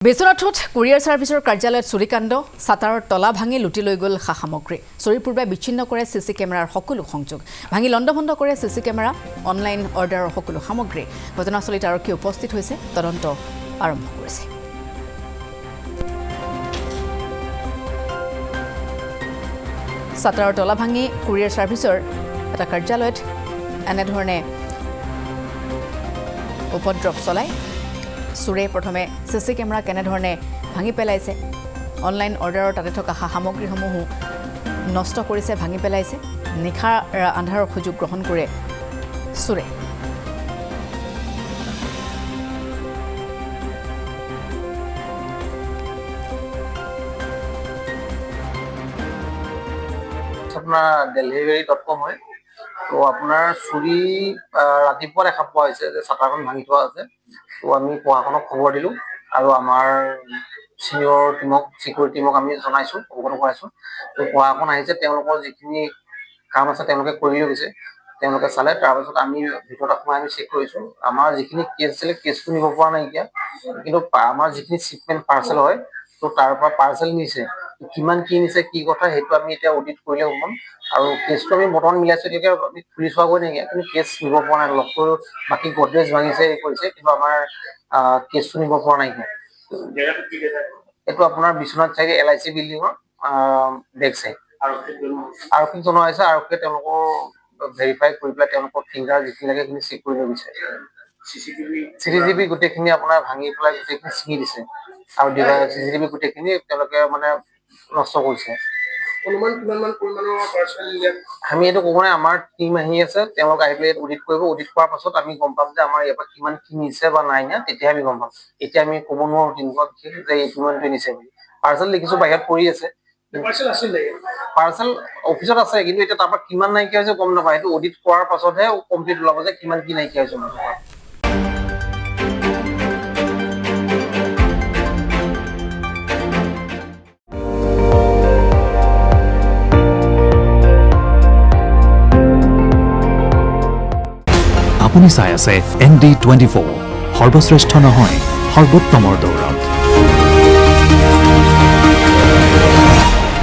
বিশ্বনাথত কুৰিয়াৰ সাৰ্ভিসৰ কাৰ্যালয়ত চুৰিকাণ্ড সাতাৰৰ তলা ভাঙি লুটি লৈ গল সামগ্ৰী চুৰিৰ পূৰ্বে বিচ্ছিন্ন কৰে সিসি কেমেৰাৰ সকলো সংযোগ ভাঙি লণ্ডভণ্ড কৰে সিসি কেমেৰা অনলাইন অৰ্ডাৰৰ সকলো সামগ্ৰী ঘটনাস্থলীত আৰক্ষী উপস্থিত হৈছে তদন্ত আৰম্ভ কৰিছে সাতাৰৰ তলা ভাঙি কুৰিয়াৰ সাৰ্ভিসৰ এটা কাৰ্যালয়ত এনে ধৰণে উপদ্ৰৱ চলাই চুৰে প্ৰথমে সিসি কেমেৰা কেনে ধৰণে ভাঙি পেলাইছে অনলাইন অৰ্ডাৰৰ তাতে থকা সামগ্ৰীসমূহ নষ্ট কৰিছে ভাঙি পেলাইছে নিখাৰ আন্ধাৰৰ সুযোগ গ্ৰহণ কৰে চুৰে আপোনাৰ delivery.com হয় তো আপোনাৰ চুৰি ৰাতিপুৱা দেখা পোৱা হৈছে যে ছাটাৰখন ভাঙি থোৱা আছে তো আমি পঢ়াখনক খবৰ দিলোঁ আৰু আমাৰ সিনিয়ৰ টিমক সিকিউৰিটি টিমক আমি জনাইছো অৱগত কৰাইছো তো পঢ়াখন আহিছে তেওঁলোকৰ যিখিনি কাম আছে তেওঁলোকে কৰি লৈ গৈছে তেওঁলোকে চালে তাৰপিছত আমি ভিতৰত সোমাই আমি চেক কৰিছো আমাৰ যিখিনি কেছ আছিলে কেছটো নিব পৰা নাই এতিয়া কিন্তু আমাৰ যিখিনি শিপমেণ্ট পাৰ্চেল হয় তো তাৰ পৰা পাৰ্চেল নিছে কিমান কি নিছে কি কথা সেইটো আমি এতিয়া অডিট কৰিলে হ'ম আৰু কেছটো আমি বৰ্তমান মিলাইছো এতিয়া আমি খুলি চোৱা গৈ নেকি কিন্তু কেছ নিব পৰা নাই লগটো বাকী গডৰেজ ভাঙিছে কৰিছে কিন্তু আমাৰ কেছটো নিব পৰা নাই এইটো আপোনাৰ বিশ্বনাথ চাইডে LIC বিল্ডিঙৰ বেক চাইড আৰক্ষীক জনোৱা হৈছে আৰক্ষীয়ে তেওঁলোকৰ ভেৰিফাই কৰি পেলাই তেওঁলোকৰ ফিংগাৰ যিখিনি লাগে সেইখিনি চেক কৰি লৈ গৈছে চিচিটিভি গোটেইখিনি আপোনাৰ ভাঙি পেলাই গোটেইখিনি ছিঙি দিছে আৰু চিচিটিভি গোটেইখিনি তেওঁলোকে মানে নষ্ট কৰিছে অনুমান কিমান পৰিমাণৰ পাৰ্চেল আমি এইটো ক'ব নাই আমাৰ টিম আহি আছে তেওঁলোক আহি পেলাই অডিট কৰিব অডিট কৰাৰ পাছত আমি গম পাম যে আমাৰ ইয়াৰ পৰা কিমান কি নিছে বা নাই না তেতিয়া আমি গম পাম এতিয়া আমি ক'ব নোৱাৰো টিমক যে এই কিমানটো নিছে বুলি পাৰ্চেল দেখিছো বাহিৰত পৰি আছে পাৰ্চেল অফিচত আছে কিন্তু এতিয়া তাৰ পৰা কিমান নাইকিয়া হৈছে গম নাপায় সেইটো অডিট কৰাৰ পাছতহে কমপ্লিট ওলাব যে কিমান কি নাইকিয়া হৈছে আপুনি চাই আছে ND24 সৰ্বশ্ৰেষ্ঠ নহয় সৰ্বোত্তমৰ দৌৰা